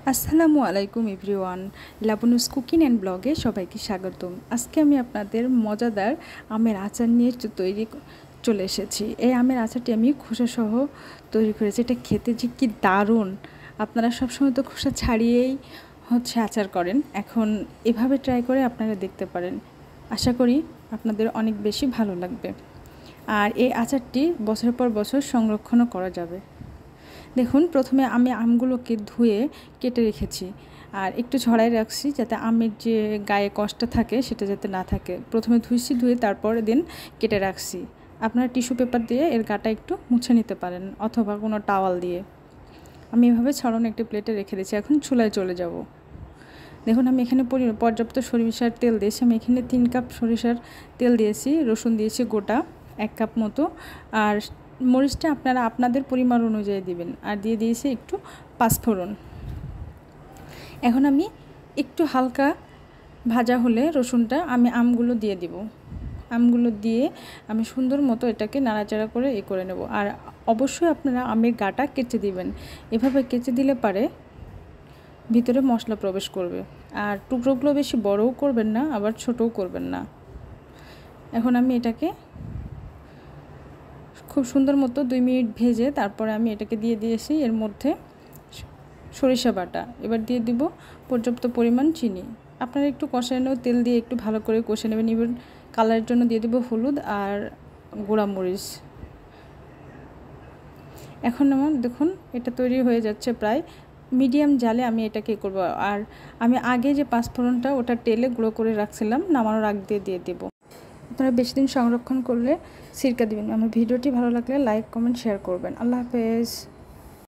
আসসালামু আলাইকুম everyone, লাবনুস cooking and ব্লগে সবাইকে স্বাগতম। আজকে আমি আপনাদের মজাদার আমের আচার নিয়ে চলে এসেছি। এই আমের আচারটি আমি খোসাসহ তৈরি করেছি। এটা খেতে যে কি দারুণ! আপনারা সবসময় তো খোসা ছাড়িয়েই আচার করেন, এখন এভাবে ট্রাই করে আপনারা দেখতে পারেন। আশা করি আপনাদের অনেক বেশি ভালো লাগবে। আর এই আচারটি বছরের পর বছর সংরক্ষণও করা যাবে। দেখুন, প্রথমে আমি আমগুলোকে ধুয়ে কেটে রেখেছি আর একটু ঝরাই রাখছি যাতে আমের যে গায়ে কষ্ট থাকে সেটা যাতে না থাকে। প্রথমে ধুয়ে তারপরে দিন কেটে রাখছি। আপনারা টিস্যু পেপার দিয়ে এর গাটা একটু মুছে নিতে পারেন অথবা কোনো টাওয়াল দিয়ে। আমি এভাবে ছড়ানো একটি প্লেটে রেখে দিয়েছি। এখন চুলায় চলে যাব। দেখুন, আমি এখানে পর্যাপ্ত সরিষার তেল দিয়েছি। আমি এখানে 3 কাপ সরিষার তেল দিয়েছি, রসুন দিয়েছি গোটা 1 কাপ মতো, আর মরিচটা আপনারা আপনাদের পরিমাণ অনুযায়ী দিবেন। আর দিয়ে দিয়েছি একটু পাঁচফোড়ন। এখন আমি একটু হালকা ভাজা হলে রসুনটা আমি আমগুলো দিয়ে দিব। আমগুলো দিয়ে আমি সুন্দর মতো এটাকে নাড়াচাড়া করে করে নেব। আর অবশ্যই আপনারা আমের গাটা কেচে দিবেন। এভাবে কেচে দিলে পারে ভিতরে মশলা প্রবেশ করবে। আর টুকরোগুলো বেশি বড়ও করবেন না, আবার ছোটও করবেন না। এখন আমি এটাকে খুব সুন্দর মতো 2 মিনিট ভেজে তারপরে আমি এটাকে দিয়ে দিয়েছি এর মধ্যে সরিষা বাটা। এবার দিয়ে দিব পর্যাপ্ত পরিমাণ চিনি। আপনারা একটু কষানো তেল দিয়ে একটু ভালো করে কষে নেবেন। এবার কালারের জন্য দিয়ে দেব হলুদ আর গুঁড়া মরিচ। এখন আমার দেখুন এটা তৈরি হয়ে যাচ্ছে প্রায়। মিডিয়াম জালে আমি এটাকে করব। আর আমি আগে যে পাঁচফোড়নটা ওটা তেলে গুঁড়ো করে রাখছিলাম, নামানোর আগ দিয়ে দেব। আপনারা বেশি দিন সংরক্ষণ করলে সিরকা দিবেন। আমার ভিডিওটি ভালো লাগলে লাইক, কমেন্ট, শেয়ার করবেন। আল্লাহ হাফেজ।